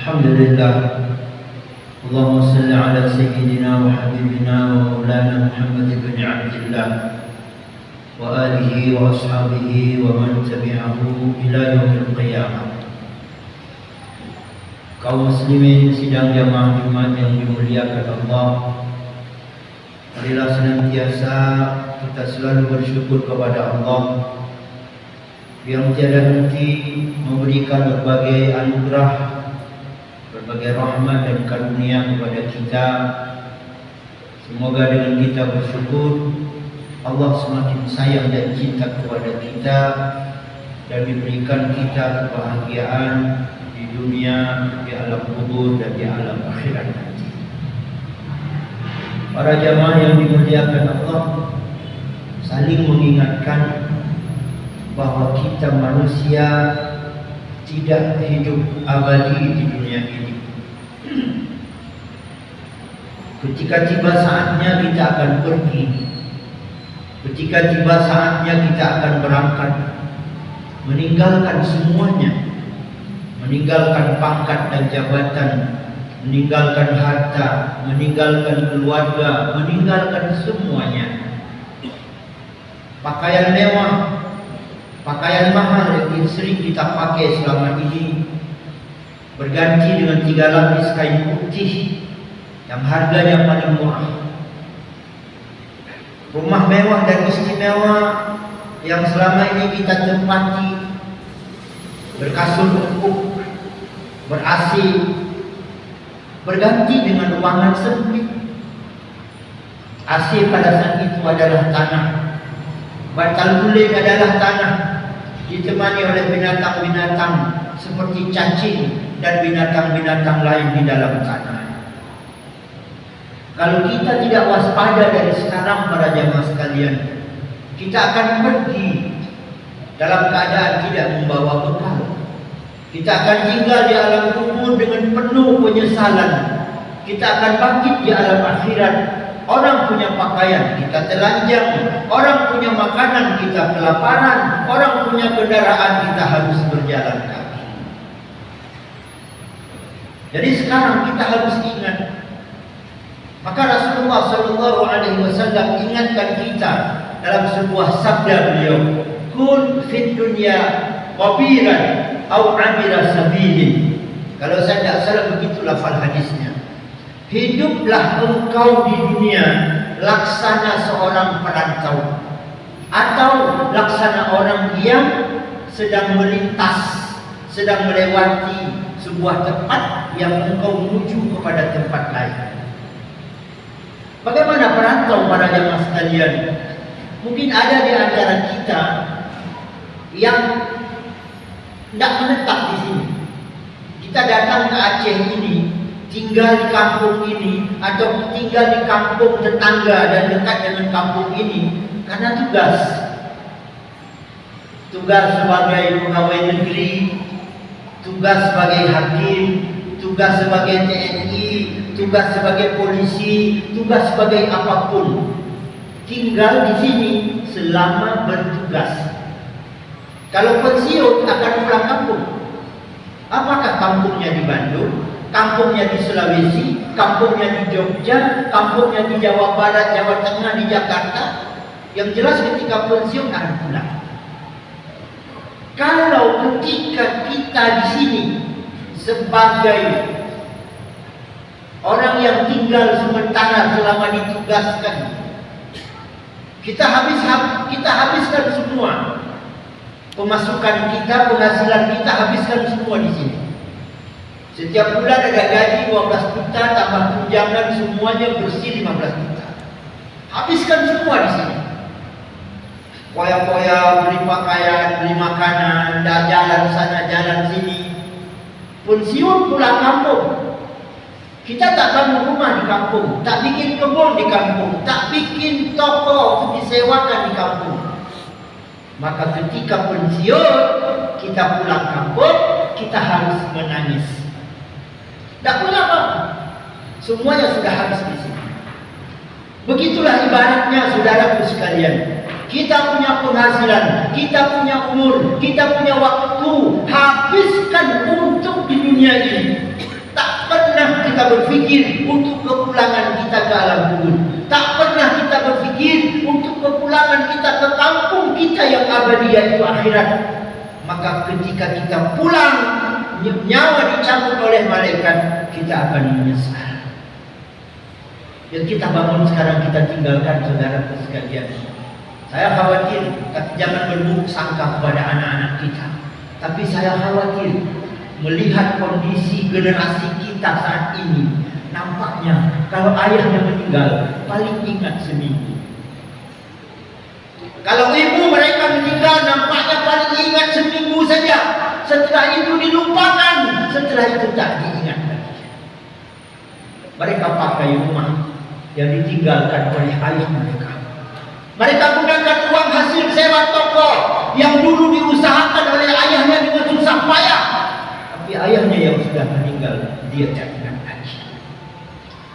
Alhamdulillah. Allahumma salli ala sayyidina wa habibina wa maulana Muhammad ibn Abdillah wa alihi wa ashabihi wa man tabi'ahu ila yaumil qiyamah. Kaum muslimin sidang jamaah Jumat yang dimuliakan Allah, marilah senantiasa kita selalu bersyukur kepada Allah yang tiada henti memberikan berbagai anugerah, berbagai rahmat dan karunia kepada kita. Semoga dengan kita bersyukur, Allah semakin sayang dan cinta kepada kita dan diberikan kita kebahagiaan di dunia, di alam kubur dan di alam akhirat nanti. Para jamaah yang dimuliakan Allah, saling mengingatkan bahwa kita manusia tidak hidup abadi di dunia ini. Ketika tiba saatnya kita akan pergi, ketika tiba saatnya kita akan berangkat, meninggalkan semuanya, meninggalkan pangkat dan jabatan, meninggalkan harta, meninggalkan keluarga, meninggalkan semuanya. Pakaian mewah, pakaian mahal yang sering kita pakai selama ini berganti dengan 3 lapis kain putih yang harganya paling murah. Rumah mewah dan istimewa yang selama ini kita tempati, berkasur empuk, ber-AC, berganti dengan ruangan sempit. AC pada saat itu adalah tanah, bantal guling adalah tanah, ditemani oleh binatang-binatang seperti cacing dan binatang-binatang lain di dalam tanah. Kalau kita tidak waspada dari sekarang para jamaah sekalian, kita akan pergi dalam keadaan tidak membawa bekal. Kita akan tinggal di alam kubur dengan penuh penyesalan. Kita akan bangkit di alam akhirat. Orang punya pakaian, kita telanjang. Orang punya makanan, kita kelaparan. Orang punya kendaraan, kita harus berjalan kaki. Jadi sekarang kita harus ingat. Maka Rasulullah SAW ingatkan kita dalam sebuah sabda beliau, kun fid dunya qabiran au amira sabilin. Kalau saya tidak salah begitu lafal hadisnya. Hiduplah engkau di dunia laksana seorang perantau, atau laksana orang yang sedang melintas, sedang melewati sebuah tempat yang engkau menuju kepada tempat lain. Bagaimana perantau para jamaah sekalian? Mungkin ada di antara kita yang tidak menetap di sini. Kita datang ke Aceh ini, tinggal di kampung ini, atau tinggal di kampung tetangga dan dekat dengan kampung ini karena tugas. Tugas sebagai pegawai negeri, tugas sebagai hakim, tugas sebagai TNI, tugas sebagai polisi, tugas sebagai apapun. Tinggal di sini selama bertugas. Kalau pensiun akan pulang kampung. Apakah kampungnya di Bandung, kampungnya di Sulawesi, kampungnya di Jogja, kampungnya di Jawa Barat, Jawa Tengah, di Jakarta? Yang jelas ketika pensiun akan pulang. Kalau ketika kita di sini sebagai orang yang tinggal sementara selama ditugaskan, kita habiskan semua pemasukan kita, penghasilan kita, habiskan semua di sini. Setiap bulan ada gaji 12 juta, tambah tunjangan, semuanya bersih 15 juta. Habiskan semua di sini. Poya-poya, beli pakaian, beli makanan, dan jalan sana, jalan sini. Pensiun pulang kampung. Kita tak bangun rumah di kampung, tak bikin kebun di kampung, tak bikin toko untuk disewakan di kampung. Maka ketika pensiun, kita pulang kampung, kita harus menangis. Tak punya apa-apa. Semuanya sudah habis di sini. Begitulah ibaratnya saudaraku sekalian. Kita punya penghasilan, kita punya umur, kita punya waktu, habiskan untuk di dunia ini. kita berfikir untuk kepulangan kita ke alam kubur. Tak pernah kita berfikir untuk kepulangan kita ke kampung kita yang abadi, yaitu akhirat. Maka ketika kita pulang, nyawa dicabut oleh malaikat, kita akan menyesal. Yang kita bangun sekarang kita tinggalkan, saudara sekalian. Saya khawatir, tapi jangan berburuk sangka kepada anak-anak kita. Tapi saya khawatir melihat kondisi generasi kita saat ini. Nampaknya kalau ayahnya meninggal, paling ingat seminggu. Kalau ibu mereka meninggal, nampaknya paling ingat seminggu saja. Setelah itu dilupakan, setelah itu tak diingat lagi. Mereka pakai rumah yang ditinggalkan oleh ayah mereka. Mereka gunakan uang hasil sewa toko yang dulu diusahakan oleh ayahnya dengan susah payah. Tapi ayahnya yang sudah meninggal, dia tak ingat lagi.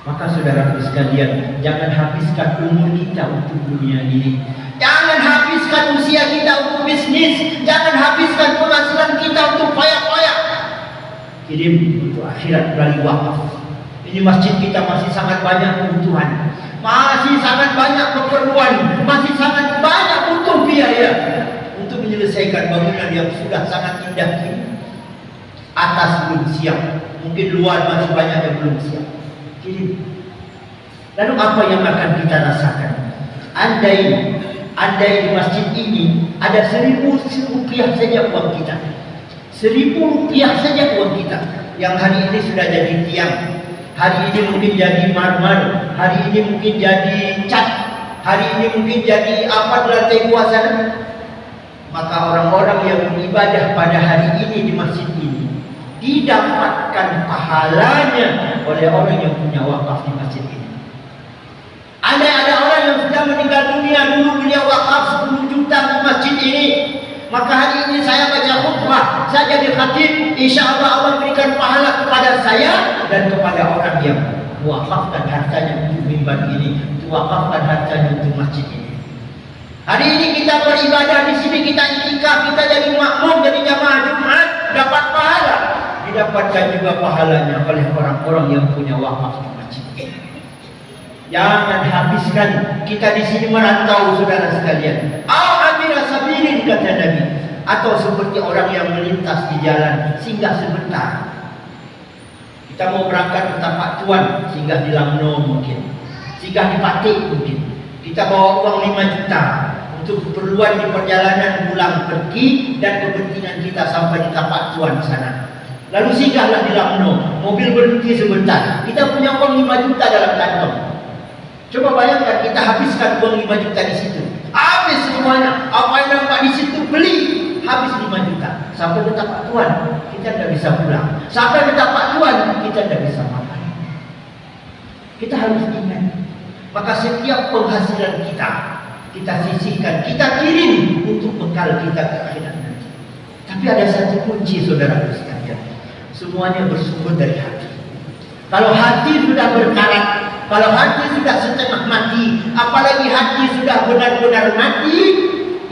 Maka saudara sekalian, jangan habiskan umur kita untuk dunia ini. Jangan habiskan usia kita untuk bisnis. Jangan habiskan penghasilan kita untuk payah-payah. Kirim untuk akhirat melalui wakaf. Ini masjid kita masih sangat banyak kebutuhan, masih sangat banyak keperluan, masih sangat banyak butuh biaya untuk menyelesaikan bangunan yang sudah sangat indah ini. Atas belum siap, mungkin luar masih banyak yang belum siap. Kirim. Lalu apa yang akan kita rasakan? Andai di masjid ini ada 1.000 rupiah saja uang kita, 1.000 rupiah saja uang kita, yang hari ini sudah jadi tiang, hari ini mungkin jadi marmer, hari ini mungkin jadi cat, hari ini mungkin jadi apa di lantai bawah sana. Maka orang-orang yang beribadah pada hari ini di masjid ini didapatkan pahalanya oleh orang yang punya wakaf di masjid ini. Ada orang yang sudah meninggal dunia, dulu beliau wakaf 10 juta di masjid ini. Maka hari ini saya baca khutbah, saya jadi khatib, insya Allah Allah berikan pahala kepada saya dan kepada orang yang wakafkan hartanya untuk mimbar ini, wakafkan hartanya untuk masjid ini. Hari ini kita beribadah di sini, kita itikaf, kita jadi makmum, jadi jamaah Jumat, dapat pahala. Didapatkan juga pahalanya oleh orang-orang yang punya wakaf di masjid ini. Jangan habiskan. Kita di sini merantau, saudara sekalian. Al-amira sabirin, kata Nabi. Atau seperti orang yang melintas di jalan, singgah sebentar. Kita mau berangkat ke tempat tuan, singgah di Lamno mungkin, singgah di Patik mungkin. Kita bawa uang 5 juta untuk keperluan di perjalanan pulang pergi dan kepentingan kita sampai di tempat tuan sana. Lalu singgahlah di Lamno, mobil berhenti sebentar. Kita punya uang 5 juta dalam kantong. Coba bayangkan kita habiskan uang 5 juta di situ. Habis semuanya. Apa yang nampak di situ beli. Habis 5 juta. Sampai ke tempat tuan, kita tidak bisa pulang. Sampai ke tempat tuan, kita tidak bisa makan. Kita harus ingat. Maka setiap penghasilan kita sisihkan, kita kirim untuk bekal kita ke akhirat nanti. Tapi ada satu kunci, saudara sekalian. Semuanya bersumber dari hati. Kalau hati sudah berkarat, kalau hati sudah setengah mati, apalagi hati sudah benar-benar mati,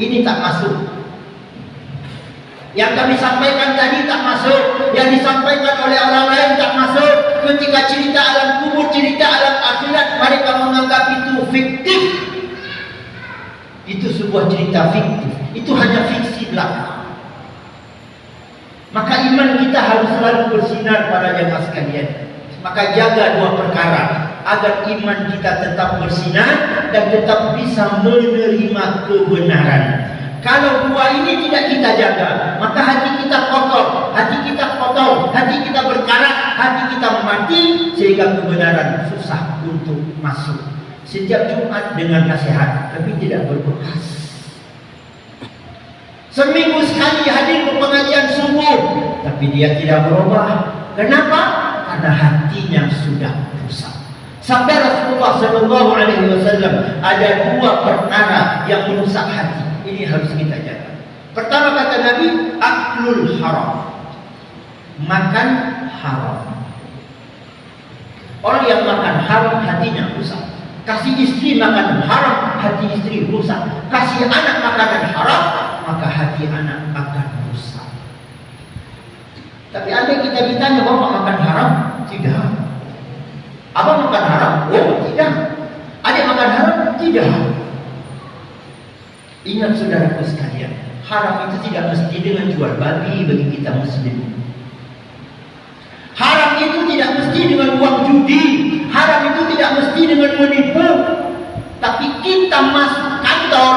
ini tak masuk. Yang kami sampaikan tadi tak masuk, yang disampaikan oleh orang lain tak masuk. Ketika cerita alam kubur, cerita alam akhirat, mereka menganggap itu fiktif. Itu sebuah cerita fiktif. Itu hanya fiksi belaka. Maka iman kita harus selalu bersinar pada jemaah sekalian. Maka jaga dua perkara agar iman kita tetap bersinar dan tetap bisa menerima kebenaran. Kalau dua ini tidak kita jaga, maka hati kita kotor, hati kita berkarat, hati kita mati, sehingga kebenaran susah untuk masuk. Setiap Jumat dengan nasihat, tapi tidak berbekas. Seminggu sekali hadir ke pengajian subuh, tapi dia tidak berubah. Kenapa? Karena hatinya sudah rusak. Sampai Rasulullah SAW ada dua perkara yang merusak hati. Ini harus kita jaga. Pertama kata Nabi, aklul haram, makan haram. Orang yang makan haram hatinya rusak. Kasih istri makan haram, hati istri rusak. Kasih anak makanan haram, maka hati anak akan rusak. Tapi andai kita ditanya, bapak makan haram? Tidak. Abang makan haram? Oh tidak. Adik makan haram? Tidak. Ingat saudaraku sekalian, haram itu tidak mesti dengan jual babi bagi kita muslim. Haram itu tidak mesti dengan uang judi. Haram itu tidak mesti dengan menipu. Tapi kita masuk kantor,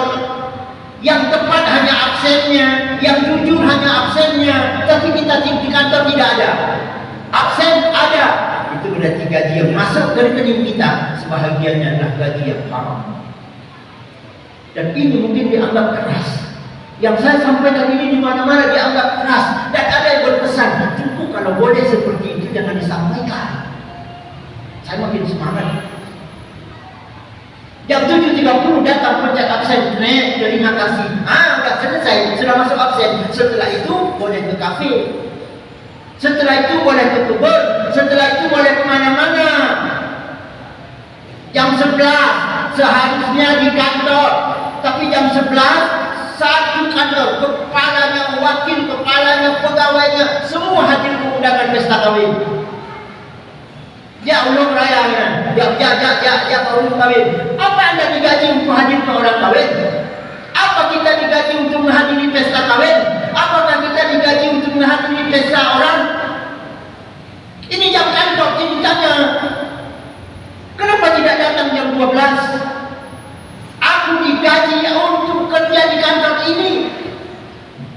yang tepat hanya absennya, yang jujur hanya absennya, tapi kita di kantor tidak ada. Absen ada. Itu berarti gaji yang masuk ke rekening kita, sebahagiannya adalah gaji yang haram. Dan ini mungkin dianggap keras. Yang saya sampaikan ini di mana-mana dianggap keras. Dan ada yang berpesan, cukup kalau boleh seperti itu jangan disampaikan. Saya makin semangat. Jam 7.30 datang pencet absen. Terima kasih. Sudah selesai, sudah masuk absen. Setelah itu boleh ke kafe. Setelah itu boleh ke kebun. Setelah itu boleh kemana-mana. Jam 11 seharusnya di kantor. Tapi jam 11 satu kantor, kepalanya, wakil kepalanya, pegawainya, semua hadir ke undangan pesta kawin. Ya ulung rayanya, ya ulung kawin. Apa Anda digaji untuk hadir ke orang kawin? Apa kita digaji untuk menghadiri pesta kawin? Apakah kita digaji untuk menghadiri pesta orang? Ini jam kantor, ini tanya. Kenapa tidak datang jam 12? Aku digaji untuk kerja di kantor ini.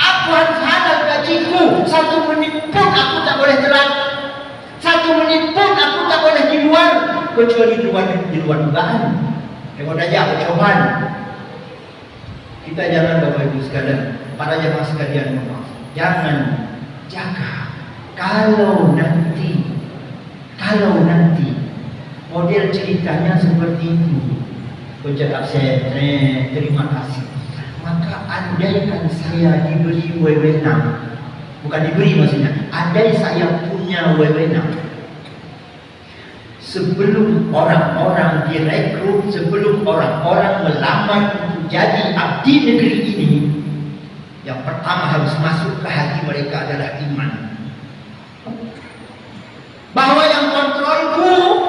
Aku harus halal gajiku. 1 menit pun aku tak boleh telat. 1 menit pun aku tak boleh di luar, kecuali di luar dugaan. Tengok aja percobaan. Kita jangan, Bapak Ibu sekalian, para jemaah sekalian, jangan jaga. Kalau nanti model ceritanya seperti itu, pencet absen, terima kasih, maka andaikan saya diberi wewenang, bukan diberi maksudnya, andai saya punya wewenang, sebelum orang-orang direkrut, sebelum orang-orang melamar untuk jadi abdi negeri ini, yang pertama harus masuk ke hati mereka adalah iman. Bahwa yang mengontrolku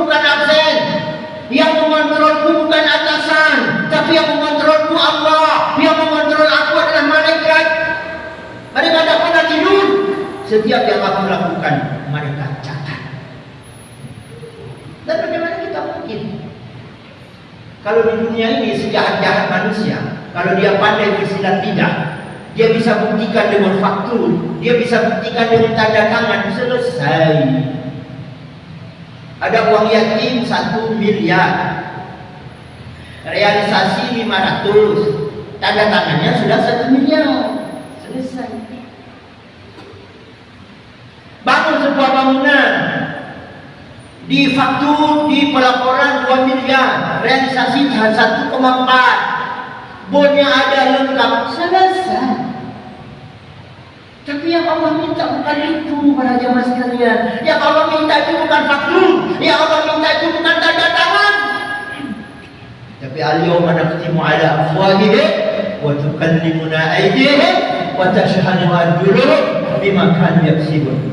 bukan absen, yang mengontrolku bukan atasan, tapi yang mengontrolku Allah. Yang mengontrol aku adalah malaikat. Mereka tak pernah tidur. Setiap yang aku lakukan, mereka catat. Dan bagaimana kita mungkin? Kalau di dunia ini sejahat-jahat manusia, kalau dia pandai bersilat lidah, dia bisa buktikan dengan faktur, dia bisa buktikan dengan tanda tangan, selesai. Ada uang yatim 1 miliar, realisasi 500, tanda tangannya sudah 1 miliar, selesai. Bangun sebuah bangunan, di faktur, di pelaporan 2 miliar, realisasi 1,4, bonnya ada lengkap, selesai. Tapi yang Allah minta bukan itu, para jemaah sekalian. Yang Allah minta itu bukan faktur, yang Allah minta itu bukan tanda tangan. Tapi al-yawma nakhtimu ala afwahihim wa tukallimuna aydihim wa tashhadu arjuluhum bima kanu yaksibun.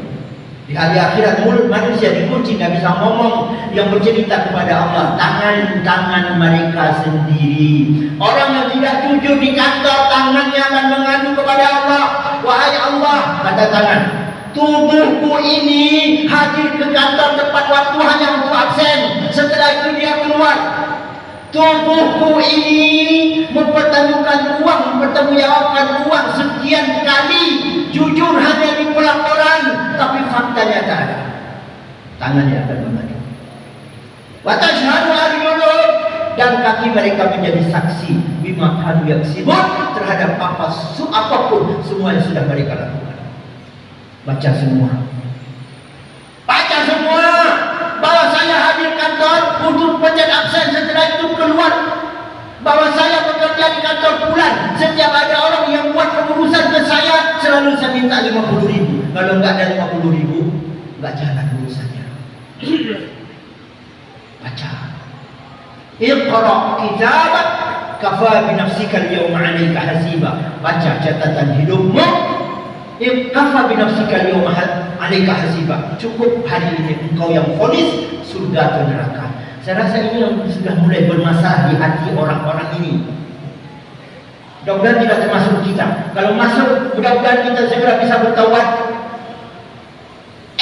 Di hari akhirat mulut manusia dikunci, tidak bisa ngomong. Yang bercerita kepada Allah tangan-tangan mereka sendiri. Orang yang tidak jujur di kantor, tangannya akan mengadu kepada Allah. Wahai Allah, kata tangan, tubuhku ini hadir ke kantor tepat waktu hanya untuk absen. Setelah itu dia keluar. Tubuhku ini mempertemukan uang, mempertanggungjawabkan uang sekian kali, jujur hanya di pelaporan, tapi faktanya tak ada. Tangannya akan mengadu. Wa tashhadu arjuluhum, dan kaki mereka menjadi saksi bima kanu yaksibun, terhadap apapun semua yang sudah mereka lakukan. Baca semua. Baca semua. Bahwa saya hadir kantor untuk pencet absen, setelah itu keluar. Bahwa saya bekerja di kantor bulan, setiap ada orang yang buat keputusan ke saya, selalu saya minta 50.000. Kalau enggak ada 50.000, enggak jalan urusannya. Baca. Iqra kitabak kafa bi nafsika al-yawma 'alaika hasiba. Baca catatan hidupmu, Kafa binafsika al-yawma 'alaika hasiba. Cukup hari ini engkau yang vonis surga atau neraka. Saya rasa ini yang sudah mulai bermasalah di hati orang-orang ini. Mudah-mudahan tidak termasuk kita. Kalau masuk, mudah-mudahan kita segera bisa bertaubat.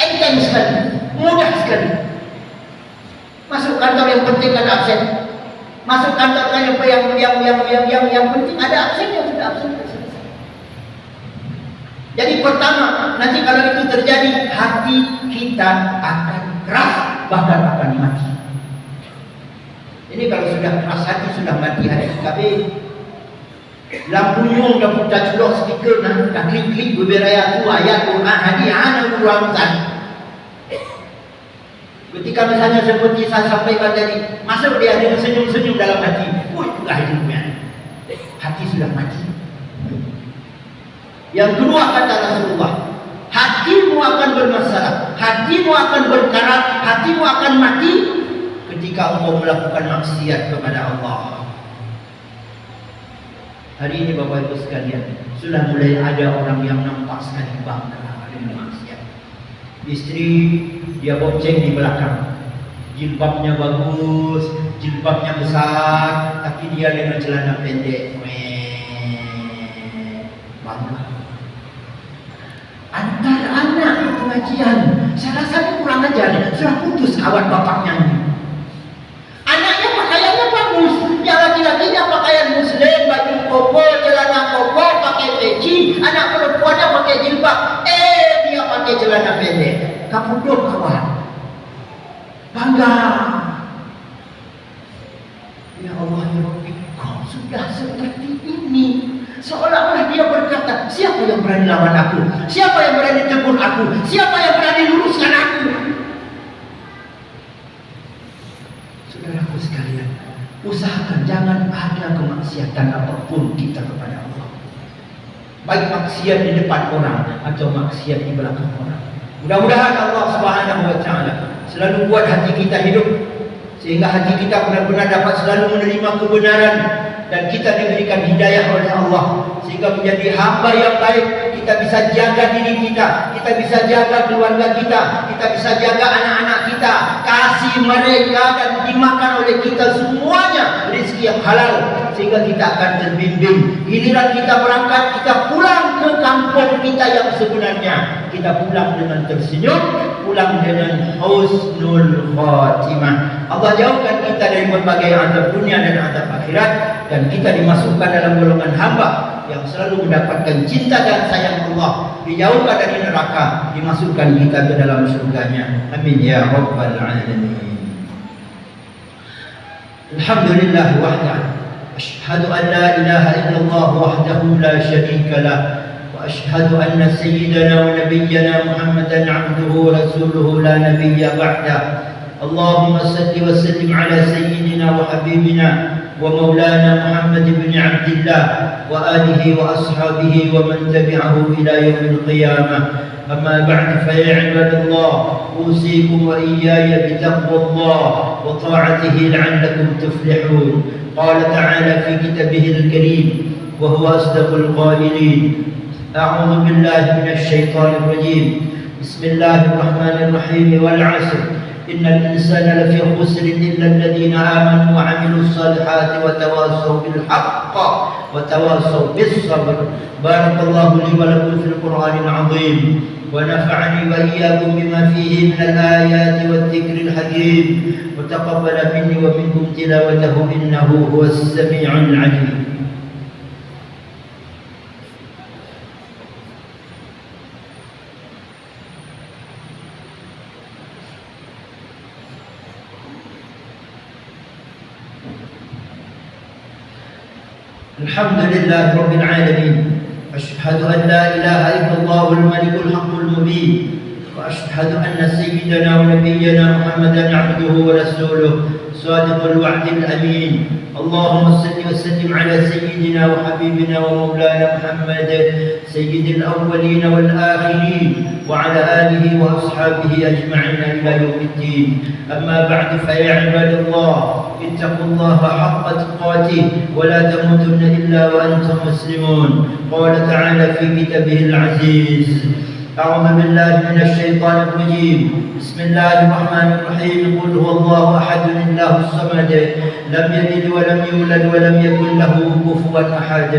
Enteng sekali, mudah sekali. Masuk kantor yang penting ada absen. Masuk kantor yang penting ada absennya, sudah absen. Jadi pertama, nanti kalau itu terjadi, hati kita akan keras, bahkan akan mati. Ini kalau sudah keras hati, sudah mati hati. Tapi lampunya udah putar culok speaker, dah klik-klik beberapa ayat Quran, hadis, anak Quran. Ketika misalnya seperti saya sampaikan tadi, masuk dia dengan senyum-senyum dalam hati. Itulah hidupnya. Hati sudah mati. Yang kedua kata Rasulullah, hatimu akan bermasalah, hatimu akan berkarat, hatimu akan mati ketika engkau melakukan maksiat kepada Allah. Hari ini Bapak Ibu sekalian, sudah mulai ada orang yang nampak sekali bangga dengan maksiat. Istri dia bonceng di belakang, jilbabnya bagus, jilbabnya besar, tapi dia dengan celana pendek. Bangga. Antar anak pengajian, saya rasa kurang ajar, sudah putus kawan bapaknya ini. Anaknya pakaiannya bagus, yang laki-lakinya pakaian muslim, baju koko, celana koko, pakai peci, anak perempuannya pakai jilbab, dia pakai celana pendek. Kapuduh kawan, bangga. Ya Allah ya Rabbi, kau sudah seperti ini. Seolah-olah dia berkata, siapa yang berani lawan aku? Siapa yang berani tegur aku? Siapa yang berani luruskan aku? Saudaraku sekalian, usahakan jangan ada kemaksiatan apapun kita kepada Allah. Baik maksiat di depan orang atau maksiat di belakang orang. Mudah-mudahan Allah Subhanahu wa taala selalu buat hati kita hidup, sehingga hati kita benar-benar dapat selalu menerima kebenaran, dan kita diberikan hidayah oleh Allah sehingga menjadi hamba yang baik. Kita bisa jaga diri kita, kita bisa jaga keluarga kita, kita bisa jaga anak-anak kita, kasih mereka dan dimakan oleh kita semuanya rezeki yang halal, sehingga kita akan terbimbing. Giliran kita berangkat, kita pulang ke kampung kita yang sebenarnya, kita pulang dengan tersenyum, pulang dengan husnul khatimah. Allah jauhkan kita dari berbagai azab dunia dan azab akhirat, dan kita dimasukkan dalam golongan hamba yang selalu mendapatkan cinta dan sayang Allah, dijauhkan dari neraka, dimasukkan kita ke dalam surganya. Amin ya rabbal alamin. Alhamdulillah wahdahu, asyhadu an la ilaha illallah wahdahu la syarika lah, wa asyhadu anna sayyidana wa nabiyyana Muhammadan abduhu wa rasuluhu la nabiyya ba'dah. Allahumma salli wa sallim ala sayyidina wa habibina ومولانا محمد بن عبد الله وآله وأصحابه ومن تبعه إلى يوم القيامة. أما بعد فيا عباد الله، أوصيكم وإياي بتقوى الله وطاعته لعلكم تفلحون. قال تعالى في كتابه الكريم وهو أصدق القائلين: أعوذ بالله من الشيطان الرجيم، بسم الله الرحمن الرحيم، والعصر إن الإنسان لفي خسر إلا الذين آمنوا وعملوا الصالحات وتواصوا بالحق وتواصوا بالصبر. بارك الله لي ولكم في القرآن العظيم، ونفعني وإياكم بما فيه من الآيات والذكر الحكيم، وتقبل مني ومنكم تلاوته إنه هو السميع العليم. الحمد لله رب العالمين، أشهد أن لا إله إلا الله الملك الحق المبين، وأشهد أن سيدنا ونبينا محمدا عبده ورسوله صادق الوعد الأمين. اللهم صل وسلم على سيدنا وحبيبنا ومولانا محمد سيد الأولين والآخرين، وعلى آله وأصحابه أجمعين إلى يوم الدين. أما بعد فيا عباد الله اتقوا الله حق تقاته ولا تموتن إلا وأنتم مسلمون. قال تعالى في كتابه العزيز: أعوذ بالله من الشيطان الرجيم. بسم الله الرحمن الرحيم. قل هو الله أحد الله الصمد لم يلد ولم يولد ولم يكن له كفوا أحد.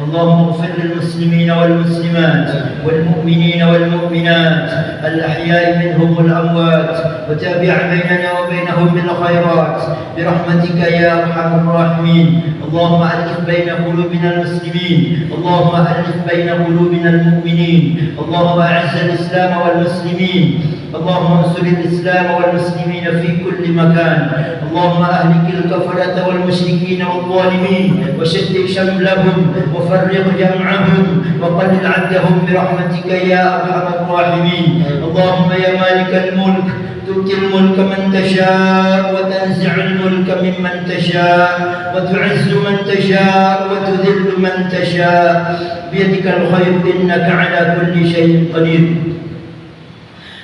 اللهم اغفر للمسلمين والمسلمات والمؤمنين والمؤمنات الأحياء منهم والأموات وتابع بيننا وبينهم بالخيرات برحمتك يا أرحم الراحمين. اللهم ألف بين قلوبنا المسلمين، اللهم ألف بين قلوبنا المؤمنين، اللهم أعز الإسلام والمسلمين، اللهم انصر الإسلام والمسلمين في كل مكان. اللهم أهلك الكفرة والمشركين والظالمين وشتت شملهم وفرق جمعهم وقلل عدهم برحمتك يا أرحم الراحمين. اللهم يا مالك الملك تؤتي الملك من تشاء وتنزع الملك ممن تشاء وتعز من تشاء وتذل من تشاء بيدك الخير إنك على كل شيء قدير.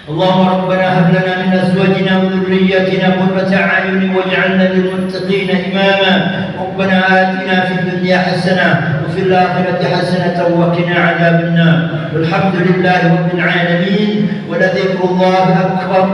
اللهم ربنا هب لنا من أزواجنا وذرياتنا قرة أعين واجعلنا للمتقين إماما. ربنا آتنا في الدنيا حسنة وفي الآخرة حسنة وقنا عذاب النار. والحمد لله رب العالمين ولذكر الله أكبر